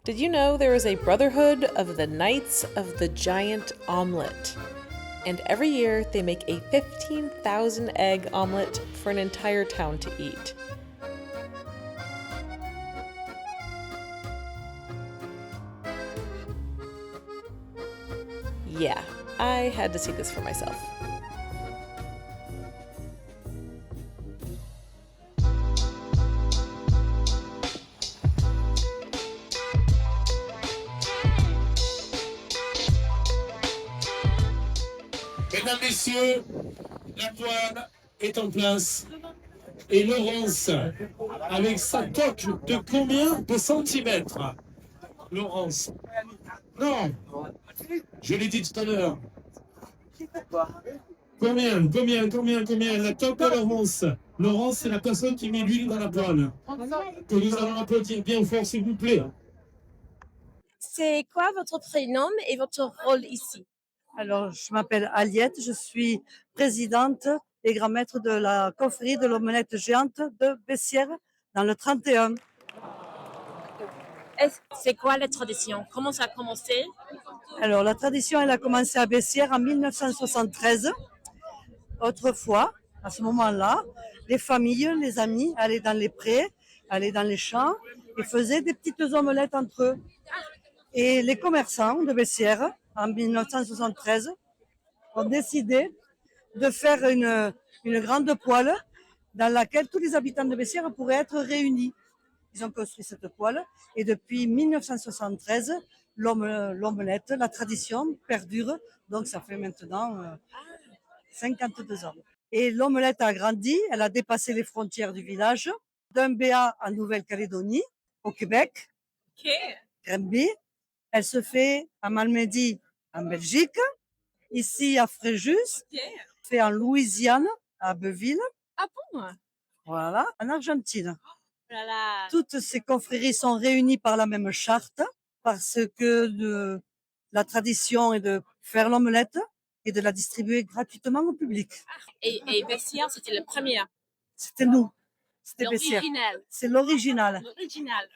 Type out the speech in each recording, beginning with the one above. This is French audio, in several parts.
Did you know there is a brotherhood of the Knights of the Giant Omelette? And every year they make a 15,000 egg omelette for an entire town to eat. Yeah, I had to see this for myself. Mesdames, Messieurs, la poêle est en place. Et Laurence, avec sa coque de combien de centimètres? Laurence. Non, je l'ai dit tout à l'heure. Combien? La coque de Laurence. Laurence, c'est la personne qui met l'huile dans la poêle. Que nous allons applaudir bien fort, s'il vous plaît. C'est quoi votre prénom et votre rôle ici? Alors, je m'appelle Aliette, je suis présidente et grand maître de la confrérie de l'omelette géante de Bessières dans le 31. C'est quoi la tradition? Comment ça a commencé? Alors, la tradition, elle a commencé à Bessières en 1973. Autrefois, à ce moment-là, les familles, les amis allaient dans les prés, allaient dans les champs et faisaient des petites omelettes entre eux. Et les commerçants de Bessières, en 1973, ont décidé de faire une grande poêle dans laquelle tous les habitants de Bessières pourraient être réunis. Ils ont construit cette poêle et depuis 1973, l'omelette, la tradition perdure. Donc ça fait maintenant 52 ans. Et l'omelette a grandi, elle a dépassé les frontières du village, d'un BA en Nouvelle-Calédonie, au Québec, Granby. Elle se fait à Malmedy en Belgique, ici à Fréjus, fait en Louisiane, à Beuville. Ah bon? Voilà, en Argentine. Voilà. Toutes ces confréries sont réunies par la même charte parce que la tradition est de faire l'omelette et de la distribuer gratuitement au public. Et Bessières, c'était le premier. C'était nous. C'était Bessières. L'original. C'est l'original. L'original.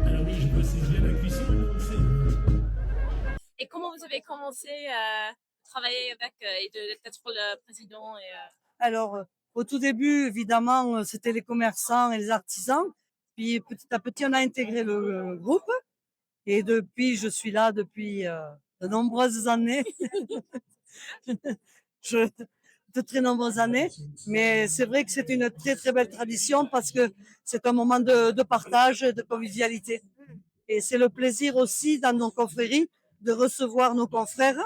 Alors oui, je précise bien la cuisson. Et comment vous avez commencé à travailler avec et d'être le président Alors, au tout début, évidemment, c'était les commerçants et les artisans. Puis petit à petit, on a intégré le groupe. Et depuis, je suis là depuis de nombreuses années. De très nombreuses années. Mais c'est vrai que c'est une très, très belle tradition parce que c'est un moment de partage, de convivialité. Et c'est le plaisir aussi dans nos confréries de recevoir nos confrères.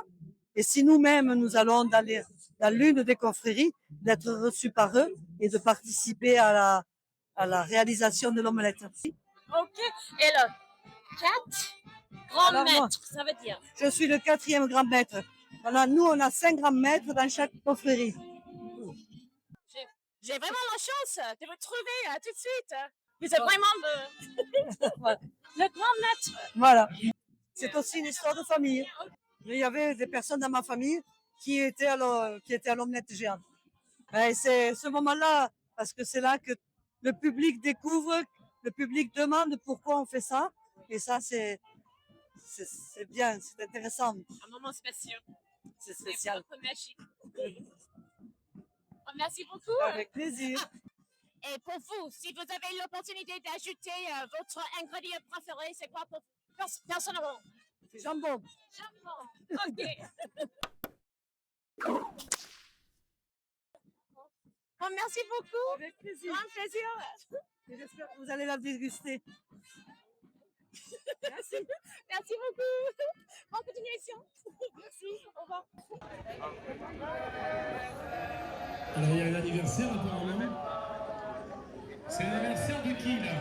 Et si nous-mêmes, nous allons dans l'une des confréries, d'être reçus par eux et de participer à la réalisation de l'omelette. Ok. Et le 4 grand Alors, moi, maître, ça veut dire? Je suis le 4e grand maître. Voilà, nous, on a 5 grands maîtres dans chaque confrérie. J'ai vraiment la chance de vous trouver tout de suite. Vous êtes vraiment Voilà. le grand maître. Voilà. C'est aussi une histoire de famille. Il y avait des personnes dans ma famille qui étaient à l'omelette géante. Et c'est ce moment-là, parce que c'est là que le public découvre, le public demande pourquoi on fait ça. Et ça, c'est bien, c'est intéressant. Un moment spécial. C'est spécial. C'est magique. Merci beaucoup. Avec plaisir. Et pour vous, si vous avez l'opportunité d'ajouter votre ingrédient préféré, c'est quoi pour vous personnellement? C'est jambon. Jambon. Ok. Bon, merci beaucoup. Avec plaisir. Grand plaisir. Et j'espère que vous allez la déguster. Merci. Merci beaucoup. Bonne continuation. Merci. Au revoir. Alors il y a un anniversaire apparemment. C'est l'anniversaire de qui là?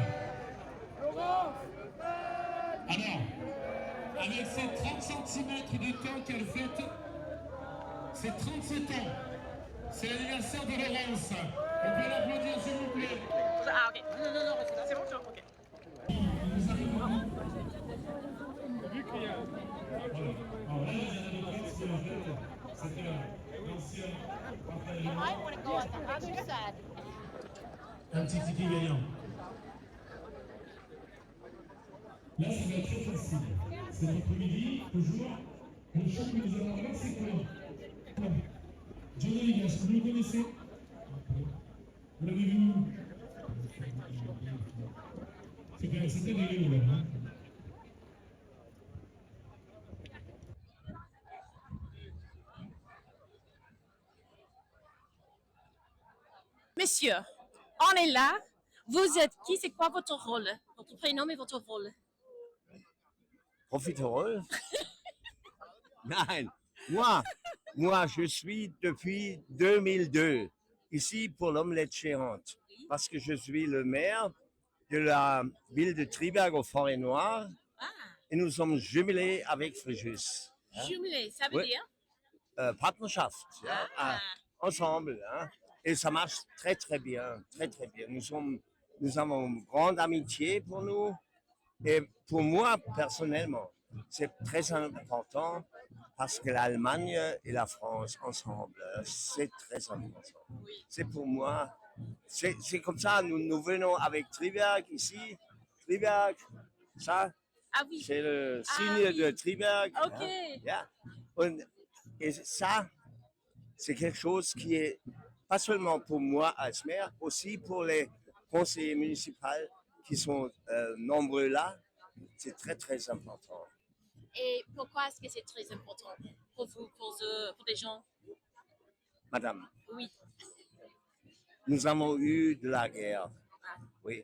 Laurent. Alors, avec ses 30 cm de coque qu'elle fête, c'est 37 ans. C'est l'anniversaire de Laurence. On peut l'applaudir s'il vous plaît. Ah ok. Non, c'est bon, ok. Nous arrivons Alors là, les années de c'était l'ancien Raphaël. You might want to go on the other side. Un petit ticket gagnant. Là, ça va être très facile. C'est notre midi, toujours. Le chant que nous allons avoir, c'est quoi? Johnny Liga, est-ce que vous le connaissez? Vous l'avez vu? C'était rigolo, là. Hein? Monsieur, on est là. Vous êtes qui? C'est quoi votre rôle? Votre prénom et votre rôle? Profiterole? Nein, moi, je suis depuis 2002 ici pour l'omelette géante parce que je suis le maire de la ville de Triberg au Forêt-Noire Ah, et nous sommes jumelés avec Fréjus. jumelé, ça veut Ouais. dire? Partnerschaft, ja, Ah. ensemble. Hein, et ça marche très très bien, très très bien. Nous avons une grande amitié pour nous et pour moi personnellement, c'est très important parce que l'Allemagne et la France ensemble, c'est très important. Oui. C'est pour moi, c'est comme ça, nous venons avec Triberg ici. Triberg, ça, Ah oui, c'est le Ah signe oui. de Triberg. ok. Hein, yeah. Et ça, c'est quelque chose qui est pas seulement pour moi als maire, aussi pour les conseillers municipaux qui sont nombreux là. C'est très très important. Et pourquoi est-ce que c'est très important pour vous, pour des gens? Madame, Oui. nous avons eu de la guerre. Oui.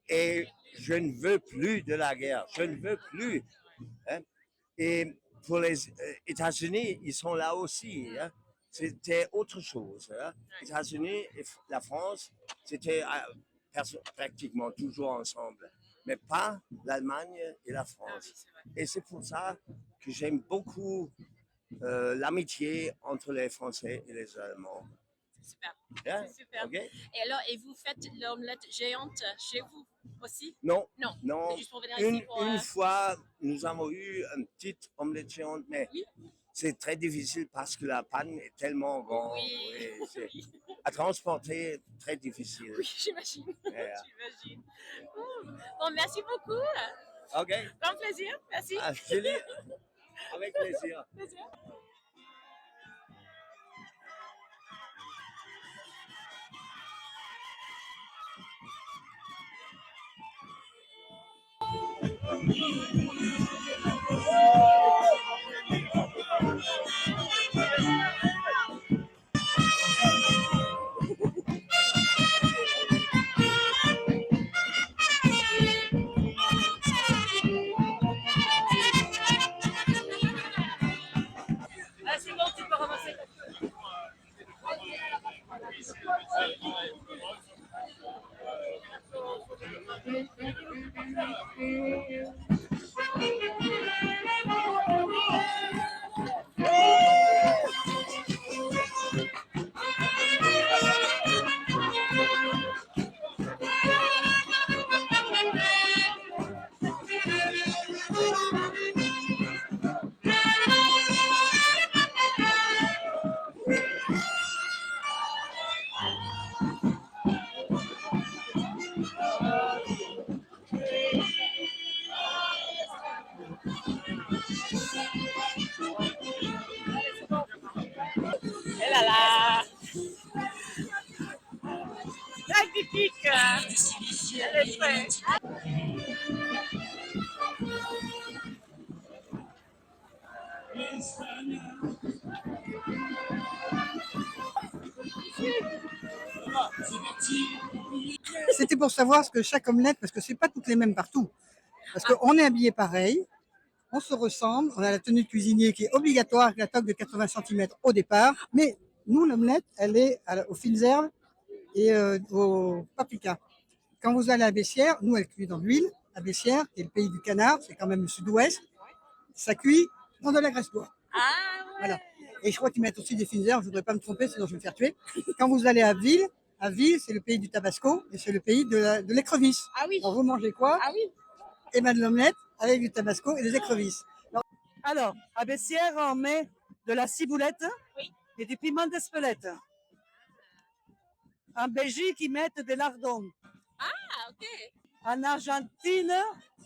Et je ne veux plus de la guerre. Je ne veux plus. Hein. Et pour les États-Unis, ils sont là aussi. Hein. C'était autre chose. Hein. Les États-Unis et la France, c'était pratiquement toujours ensemble. Mais pas l'Allemagne et la Ah oui, France. c'est vrai. Et c'est pour ça que j'aime beaucoup l'amitié entre les Français et les Allemands. C'est super. Yeah? C'est super. Ok? Et alors, et vous faites l'omelette géante chez vous aussi? Non, Non. non. C'est juste pour venir ici pour. Une fois, nous avons eu une petite omelette géante, mais Oui. c'est très difficile parce que la panne est tellement grande. Oui. C'est à transporter, très difficile. Oui, j'imagine. Yeah. J'imagine. Bon, merci beaucoup. Ok, Grand plaisir. Merci. Julie, avec plaisir. Plaisir. Ah, c'est bon, tu peux ramasser. Eh là là! Magnifique! Elle est faite. C'était pour savoir ce que chaque omelette, parce que c'est pas toutes les mêmes partout. Parce qu'on est habillés pareil, on se ressemble, on a la tenue de cuisinier qui est obligatoire avec la toque de 80 cm au départ. Mais nous, l'omelette, elle est aux fines herbes et au paprika. Quand vous allez à Bessières, nous, elle cuit dans l'huile. À Bessières, qui est le pays du canard, c'est quand même le sud-ouest, ça cuit dans de la graisse d'oie. Ah ouais! Voilà. Et je crois qu'ils mettent aussi des fines herbes, je ne voudrais pas me tromper, sinon je vais me faire tuer. Quand vous allez à Ville, c'est le pays du tabasco et c'est le pays de l'écrevisse. Ah oui! Alors vous mangez quoi? Ah oui! Et ben de l'omelette avec du tabasco et des écrevisses. Alors Alors, à Bessières, on met de la ciboulette Oui. et du piment d'Espelette. En Belgique, ils mettent des lardons. Ah, OK. En Argentine,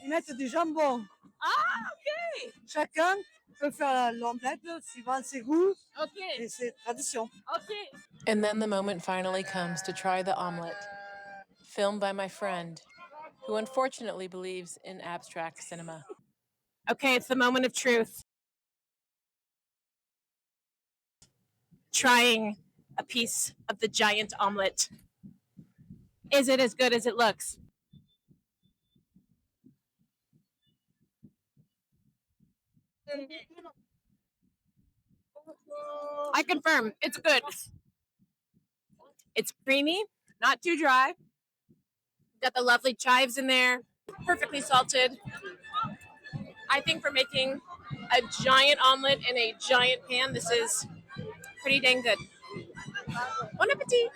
ils mettent du jambon. Ah, OK. Chacun peut faire l'omelette suivant ses goûts OK. et ses traditions. OK. And then the moment finally comes to try the omelet, filmed by my friend, who unfortunately believes in abstract cinema. Okay, it's the moment of truth. Trying a piece of the giant omelet. Is it as good as it looks? I confirm, it's good. It's creamy, not too dry. Got the lovely chives in there, perfectly salted. I think for making a giant omelet in a giant pan, this is pretty dang good. Bon appetit!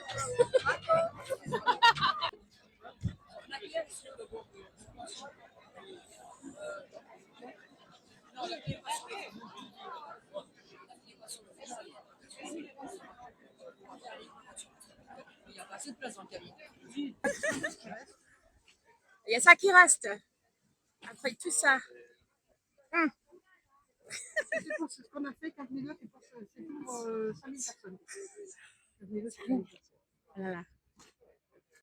Il y a ça qui reste après tout ça. C'est ce qu'on a fait 4 minutes et c'est pour 5000 personnes. Voilà.